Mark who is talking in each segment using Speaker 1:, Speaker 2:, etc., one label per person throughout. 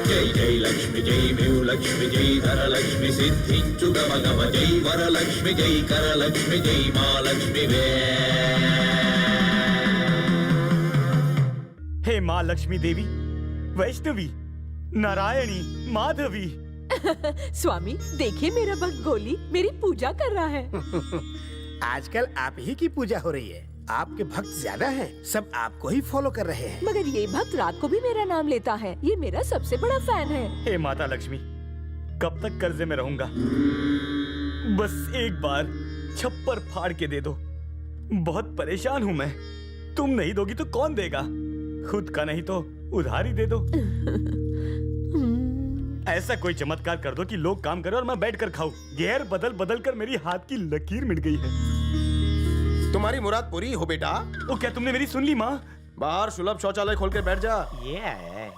Speaker 1: जय जय लक्ष्मी जय मेव लक्ष्मी जय धर लक्ष्मी सिद्धिंचु गम गम जय वर लक्ष्मी जय कर लक्ष्मी जय माँ लक्ष्मी वे।
Speaker 2: हे माँ लक्ष्मी देवी, वैष्णवी, नारायणी, माधवी।
Speaker 3: स्वामी देखिए, मेरा भक्त गोली मेरी पूजा कर रहा है।
Speaker 4: आजकल आप ही की पूजा हो रही है। आपके भक्त ज्यादा हैं, सब आपको ही फॉलो कर रहे हैं।
Speaker 3: मगर ये भक्त रात को भी मेरा नाम लेता है। ये मेरा सबसे बड़ा फैन है।
Speaker 2: हे माता लक्ष्मी, कब तक कर्जे में रहूंगा? बस एक बार छप्पर फाड़ के दे दो। बहुत परेशान हूँ मैं। तुम नहीं दोगी तो कौन देगा? खुद का नहीं तो उधार ही दे दो। ऐसा कोई चमत्कार कर दो कि लोग काम करें और मैं बैठ कर खाऊं। गियर बदल बदल कर मेरी हाथ की लकीर मिट गई है।
Speaker 5: तुम्हारी मुराद पूरी हो बेटा।
Speaker 2: ओ, क्या तुमने मेरी सुन ली माँ?
Speaker 5: बाहर सुलभ शौचालय खोल के बैठ जा।
Speaker 2: ये है।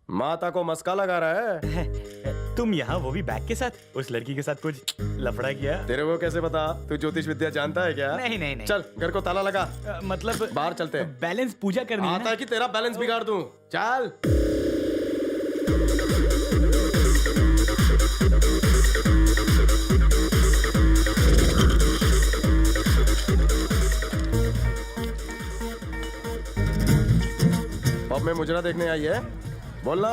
Speaker 5: माता को मस्का लगा रहा है।
Speaker 2: तुम यहाँ, वो भी बैग के साथ? उस लड़की के साथ कुछ लफड़ा किया?
Speaker 5: तेरे को कैसे पता? तू ज्योतिष विद्या जानता है क्या?
Speaker 2: नहीं नहीं नहीं।
Speaker 5: चल घर को ताला लगा।
Speaker 2: मतलब
Speaker 5: बाहर चलते हैं।
Speaker 2: बैलेंस पूजा करनी है
Speaker 5: आता है कि तेरा बैलेंस बिगाड़ दूं। चल। अब मैं मुजरा देखने आई है, बोलना।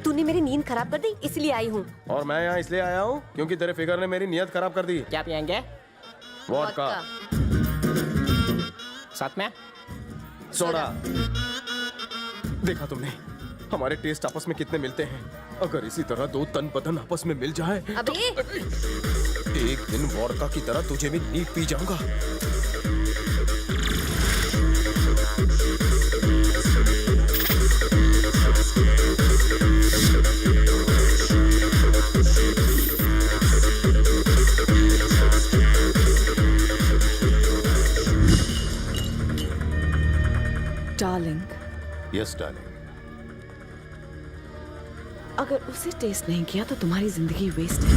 Speaker 6: तूने मेरी नींद खराब कर दी, इसलिए आई हूँ।
Speaker 5: और मैं यहाँ इसलिए आया हूँ क्योंकि तेरे फिगर ने मेरी नीयत खराब कर दी।
Speaker 6: क्या पियेंगे?
Speaker 5: वोडका।
Speaker 6: साथ में
Speaker 5: सोडा। देखा तुमने हमारे टेस्ट आपस में कितने मिलते हैं। अगर इसी तरह दो तन बदन आपस में मिल जाए
Speaker 6: अभी
Speaker 5: तो एक दिन वोडका की तरह तुझे भी नींद पी जाऊंगा।
Speaker 3: Darling,
Speaker 7: yes darling.
Speaker 3: अगर उसे टेस्ट नहीं किया तो तुम्हारी जिंदगी वेस्ट है।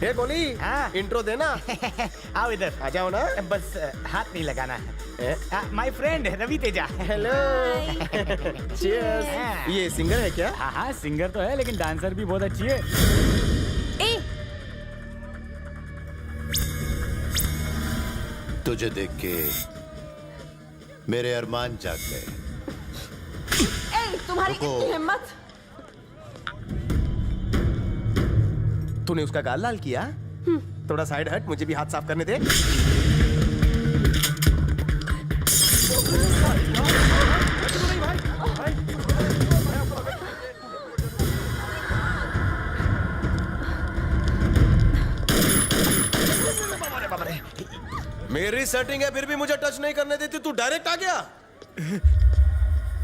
Speaker 5: हे गोली,
Speaker 2: हाँ?
Speaker 5: इंट्रो देना।
Speaker 2: आओ इधर।
Speaker 5: आ जाओ ना।
Speaker 2: बस हाथ नहीं लगाना है। My friend Ravi Teja.
Speaker 5: Hello. Cheers. ये सिंगर है क्या?
Speaker 2: हाँ हाँ, सिंगर तो है लेकिन डांसर भी बहुत अच्छी है।
Speaker 6: ए
Speaker 7: तुझे देख के मेरे अरमान जाग गए।
Speaker 6: तुम्हारी इतनी हिम्मत?
Speaker 5: तूने उसका गाल लाल किया? थोड़ा साइड हट, मुझे भी हाथ साफ करने दे। मेरी सेटिंग है फिर भी मुझे टच नहीं करने देती, तू डायरेक्ट आ गया।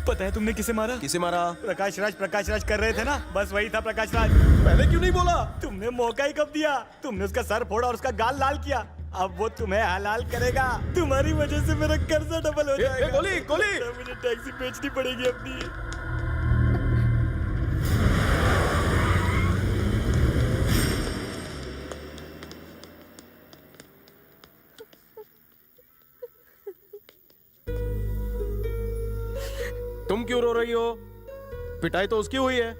Speaker 2: पता है तुमने किसे मारा?
Speaker 5: किसे मारा?
Speaker 2: प्रकाश राज कर रहे थे ना, बस वही था प्रकाश राज।
Speaker 5: पहले क्यों नहीं बोला?
Speaker 2: तुमने मौका ही कब दिया? तुमने उसका सर फोड़ा और उसका गाल लाल किया। अब वो तुम्हें हलाल करेगा। तुम्हारी वजह से मेरा कर्जा डबल हो जाएगा।
Speaker 5: गोली।
Speaker 2: मुझे टैक्सी बेचनी पड़ेगी अपनी।
Speaker 5: तुम क्यों रो रही हो? पिटाई तो उसकी हुई है।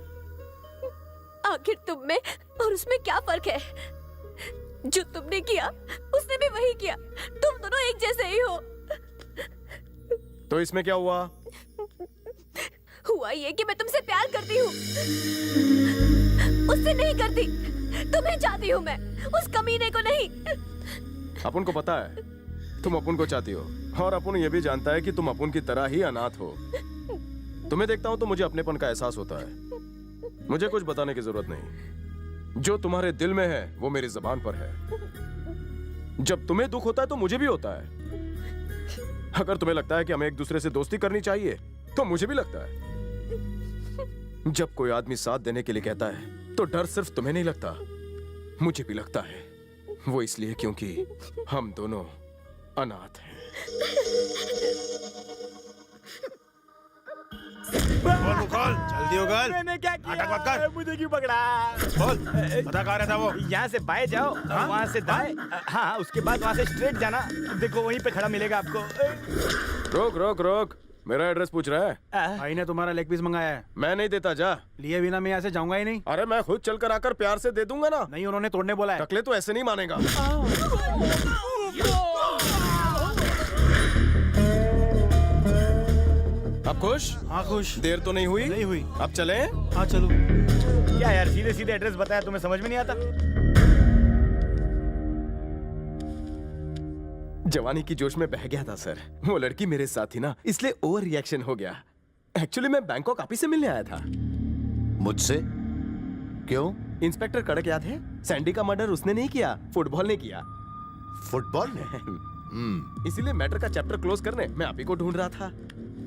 Speaker 6: आखिर तुम में और उसमें क्या फर्क है? जो तुमने किया उसने भी वही किया। तुम दोनों एक जैसे ही हो।
Speaker 5: तो इसमें क्या हुआ?
Speaker 6: हुआ ये कि मैं तुमसे प्यार करती हूँ, उससे नहीं करती। तुम्हें चाहती हूँ मैं, उस कमीने को नहीं।
Speaker 5: अपुन को पता है तुम अपुन को चाहती हो, और अपुन ये भी जानता है कि तुम अपुन की तरह ही अनाथ हो। तुम्हें देखता हूं तो मुझे अपनेपन का एहसास होता है। मुझे कुछ बताने की जरूरत नहीं। जो तुम्हारे दिल में है वो मेरी जुबान पर है। जब तुम्हें दुख होता है तो मुझे भी होता है। अगर तुम्हें लगता है कि हमें एक दूसरे से दोस्ती करनी चाहिए तो मुझे भी लगता है। जब कोई आदमी साथ देने के लिए कहता है तो डर सिर्फ तुम्हें नहीं लगता, मुझे भी लगता है। वो इसलिए क्योंकि हम दोनों अनाथ हैं।
Speaker 8: खोल खोल जल्दी हो गल।
Speaker 2: मैंने क्या किया?
Speaker 8: नाटक मत कर।
Speaker 2: मुझे क्यों पकड़ा?
Speaker 8: बोल बता कहाँ रहता वो?
Speaker 2: यहाँ से बाएं जाओ, वहाँ से दाएं, हाँ उसके बाद वहाँ से स्ट्रेट जाना, देखो वहीं पे खड़ा मिलेगा आपको।
Speaker 5: रोक रोक रोक, मेरा एड्रेस पूछ रहा है?
Speaker 8: भाई ने तुम्हारा लेग पीस मंगाया है।
Speaker 5: मैं नहीं देता, जा।
Speaker 8: लिए बिना मैं यहाँ से जाऊंगा ही नहीं।
Speaker 5: अरे मैं खुद चल कर आकर प्यार से दे दूंगा ना।
Speaker 8: नहीं, उन्होंने तोड़ने बोला है।
Speaker 5: टकले तो ऐसे नहीं मानेगा। अब खुश?
Speaker 8: हाँ खुश।
Speaker 5: देर तो नहीं हुई?
Speaker 8: नहीं हुई।
Speaker 5: अब चलें?
Speaker 8: हाँ चलो।
Speaker 2: क्या यार, सीधे सीधे एड्रेस बताया, तुम्हें समझ में नहीं आता?
Speaker 5: जवानी की जोश में बह गया था सर। वो लड़की मेरे साथ थी ना, इसलिए ओवर रिएक्शन हो गया। एक्चुअली मैं बैंकॉक ऑफिस से मिलने आया था।
Speaker 7: मुझसे? क्यों?
Speaker 5: इंस्पेक्टर कड़क याद है? सैंडी का मर्डर उसने नहीं किया, फुटबॉल ने किया।
Speaker 7: फुटबॉल ने?
Speaker 5: इसीलिए मैटर का चैप्टर क्लोज करने मैं आप ही को ढूंढ रहा था।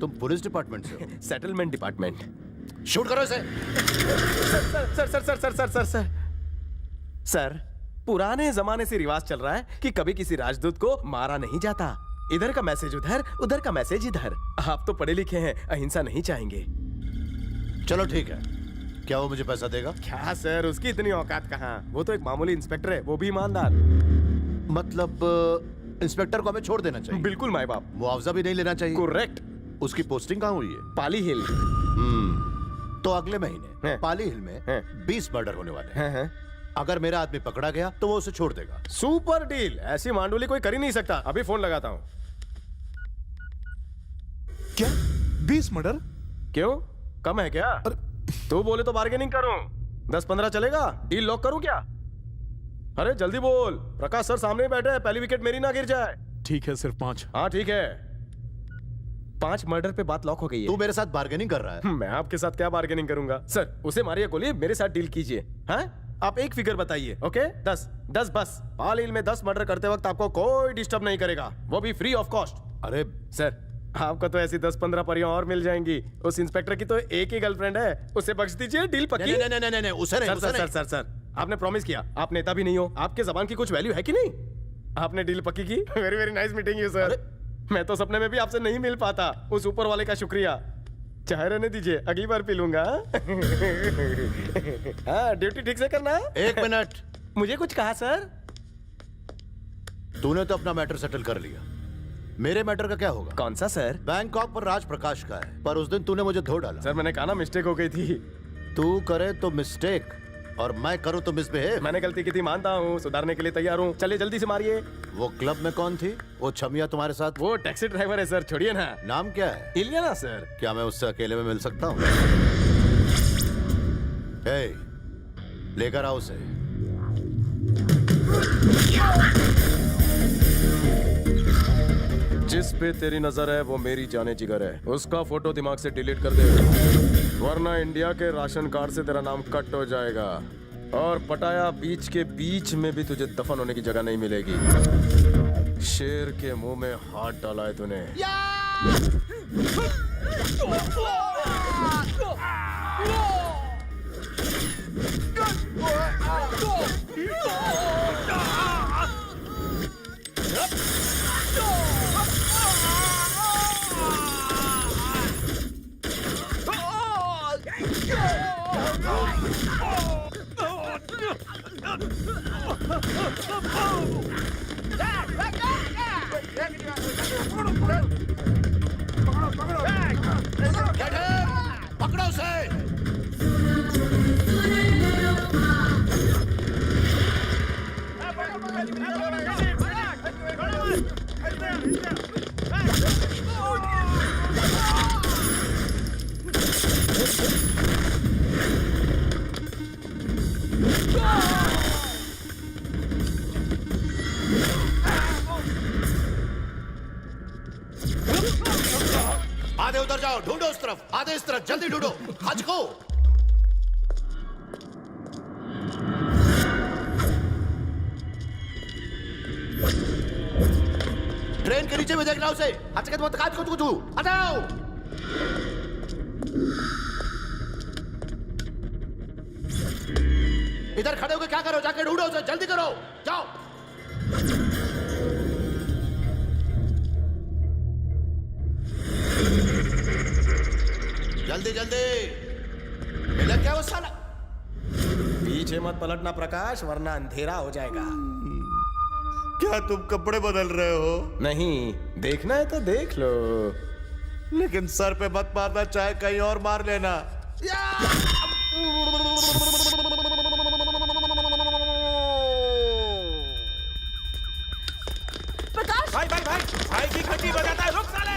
Speaker 7: तुम पुलिस डिपार्टमेंट से हो?
Speaker 5: Settlement department.
Speaker 7: शूट करो इसे।
Speaker 5: Sir sir sir sir sir sir sir sir, पुराने जमाने से रिवाज चल रहा है कि कभी किसी राजदूत को मारा नहीं जाता। इधर का मैसेज उधर, उधर का मैसेज इधर। आप तो पढ़े लिखे हैं, अहिंसा नहीं चाहेंगे।
Speaker 7: चलो ठीक है, क्या वो मुझे पैसा देगा?
Speaker 5: क्या सर, उसकी इतनी औकात कहाँ? वो तो एक मामूली इंस्पेक्टर है, वो भी ईमानदार।
Speaker 7: मतलब इंस्पेक्टर को हमें छोड़ देना चाहिए?
Speaker 5: बिल्कुल माई बाप।
Speaker 7: मुआवजा भी नहीं लेना चाहिए?
Speaker 5: करेक्ट।
Speaker 7: उसकी पोस्टिंग कहाँ हुई है?
Speaker 5: पाली हिल।
Speaker 7: तो अगले महीने
Speaker 5: हैं।
Speaker 7: पाली हिल में
Speaker 5: हैं।
Speaker 7: 20 मर्डर होने वाले हैं।
Speaker 5: हैं।
Speaker 7: अगर मेरा आदमी पकड़ा गया तो वो उसे छोड़ देगा।
Speaker 5: सुपर डील, ऐसी मांडुली कोई कर ही नहीं सकता। अभी फोन लगाता हूँ।
Speaker 8: क्या 20 मर्डर?
Speaker 5: क्यों, कम है क्या? तू बोले तो बार्गेनिंग करूं। 10-15 चलेगा? डील लॉक करूं क्या? अरे जल्दी बोल, प्रकाश सर सामने ही बैठे हैं, पहली विकेट मेरी ना गिर जाए।
Speaker 8: ठीक है, सिर्फ 5।
Speaker 5: हाँ ठीक है, 5 मर्डर पे बात लॉक हो गई है।
Speaker 7: तू मेरे साथ बार्गेनिंग कर रहा है?
Speaker 5: मैं आपके साथ क्या बार्गेनिंग करूंगा सर? उसे मारिए गोली, मेरे साथ डील कीजिए। हाँ, आप एक फिगर बताइए। ओके, 10 बस। पाल हिल में 10 मर्डर करते वक्त आपको कोई डिस्टर्ब नहीं करेगा, वो भी फ्री ऑफ कॉस्ट।
Speaker 7: अरे
Speaker 5: सर, आपको तो ऐसी 10-15 परियां और मिल जाएंगी। उस इंस्पेक्टर की तो एक ही गर्लफ्रेंड है, उसे बख्श दीजिए, डील पक्की।
Speaker 7: नहीं नहीं नहीं नहीं, उसे नहीं,
Speaker 5: सर
Speaker 7: उसे
Speaker 5: सर
Speaker 7: नहीं।
Speaker 5: सर सर सर, आपने प्रॉमिस किया, आप नेता भी नहीं हो, आपके जबान की कुछ वैल्यू है कि नहीं? आपने डील पक्की की। Very very nice meeting you sir. मैं तो सपने में भी आपसे नहीं मिल पाता। उस ऊपर वाले का शुक्रिया। चाहे रहने दीजिए, अगली बार पी लूंगा। हाँ, ड्यूटी ठीक से करना।
Speaker 7: 1 मिनट।
Speaker 5: मुझे कुछ कहा सर?
Speaker 7: तूने तो अपना मैटर सेटल कर लिया, मेरे मैटर का क्या होगा?
Speaker 5: कौन सा सर?
Speaker 7: बैंकॉक पर राज प्रकाश का है, पर उस दिन तूने मुझे धो डाला।
Speaker 5: सर मैंने कहा ना, मिस्टेक हो गई थी।
Speaker 7: तू करे तो मिस्टेक और मैं करूं तो मिसबिहेव।
Speaker 5: मैंने गलती की थी, मानता हूँ, सुधारने के लिए तैयार हूँ। चलिए जल्दी से मारिए।
Speaker 7: वो क्लब में कौन थी, वो छमिया तुम्हारे साथ?
Speaker 5: वो टैक्सी ड्राइवर है सर, छोड़िए ना।
Speaker 7: नाम क्या है?
Speaker 5: इलियाना सर।
Speaker 7: क्या मैं उससे अकेले में मिल सकता हूँ? लेकर आओ उसे।
Speaker 5: जिस पे तेरी नजर है वो मेरी जाने जिगर है। उसका फोटो दिमाग से डिलीट कर दे, वरना इंडिया के राशन कार्ड से तेरा नाम कट हो जाएगा और पटाया बीच के बीच में भी तुझे दफन होने की जगह नहीं मिलेगी। शेर के मुंह में हाथ डाला है तूने।
Speaker 7: पकड़ो उसे। आधे उधर जाओ, ढूंढो उस तरफ, आधे इस तरफ, जल्दी ढूंढो। आज को ट्रेन के नीचे में देखना उसे। आज के मत काज को तू आ जाओ। इधर खड़े होकर क्या करो, जाके ढूंढो उसे, जल्दी करो, जाओ। जल्दी जल्दी मिला क्या वो साला?
Speaker 5: पीछे मत पलटना प्रकाश, वरना अंधेरा हो जाएगा।
Speaker 7: क्या तुम कपड़े बदल रहे हो?
Speaker 5: नहीं, देखना है तो देख लो।
Speaker 7: लेकिन सर पे मत मारना, चाहे कहीं और मार लेना।
Speaker 6: प्रकाश,
Speaker 2: भाई भाई भाई भाई की घंटी बजाता है, रुक साले।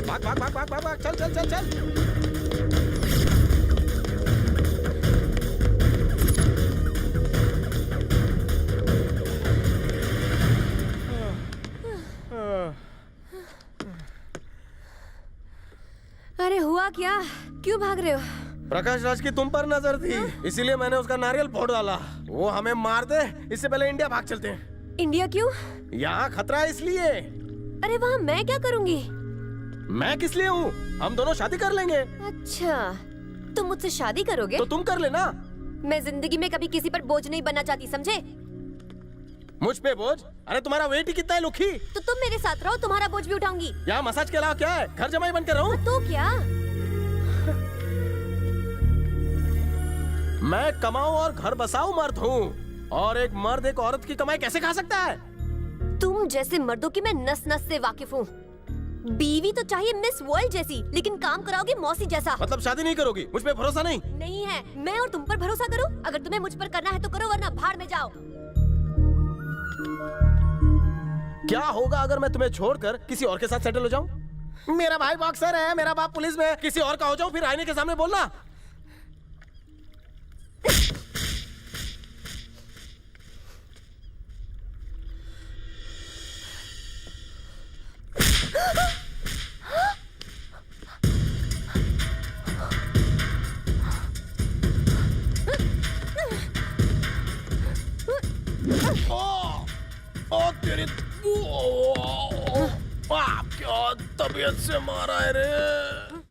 Speaker 5: भाग भाग भाग भाग भाग भाग, चल चल चल चल।
Speaker 6: अरे हुआ क्या? क्यों भाग रहे हो?
Speaker 5: प्रकाश राज की तुम पर नजर थी, इसीलिए मैंने उसका नारियल फोड़ डाला। वो हमें मार दे, इससे पहले इंडिया भाग चलते हैं।
Speaker 6: इंडिया क्यों?
Speaker 5: यहाँ खतरा है इसलिए।
Speaker 6: अरे वहाँ मैं क्या करूँगी?
Speaker 5: मैं किस लिए हूँ? हम दोनों शादी कर लेंगे।
Speaker 6: अच्छा, तुम मुझसे शादी करोगे?
Speaker 5: तो तुम कर लेना।
Speaker 6: मैं जिंदगी में कभी किसी पर बोझ नहीं बनना चाहती, समझे?
Speaker 5: मुझ पे बोझ? अरे तुम्हारा वेट ही कितना है लुखी।
Speaker 6: तो तुम मेरे साथ रहो, तुम्हारा बोझ भी उठाऊंगी।
Speaker 5: यहाँ मसाज के अलावा क्या है? घर जमाई बन के रहूं?
Speaker 6: तो क्या?
Speaker 5: मैं कमाऊं और घर बसाऊं मर्द हूँ, और एक मर्द एक औरत की कमाई कैसे खा सकता है?
Speaker 6: तुम जैसे मर्दों की मैं नस नस से वाकिफ हूँ। बीवी तो चाहिए मिस वर्ल्ड जैसी, लेकिन काम कराओगे मौसी जैसा।
Speaker 5: मतलब शादी नहीं करोगी? मुझ पे भरोसा नहीं?
Speaker 6: नहीं है। मैं और तुम पर भरोसा करूँ? अगर तुम्हें मुझ पर करना है तो करो, वरना भाड़ में जाओ।
Speaker 5: क्या होगा अगर मैं तुम्हें छोड़कर किसी और के साथ सेटल हो जाऊं? मेरा भाई बॉक्सर है, मेरा बाप पुलिस में, किसी और का हो जाऊं, फिर आईने के सामने बोलना। ओ तेरी क्या तबीयत से मारा है रे।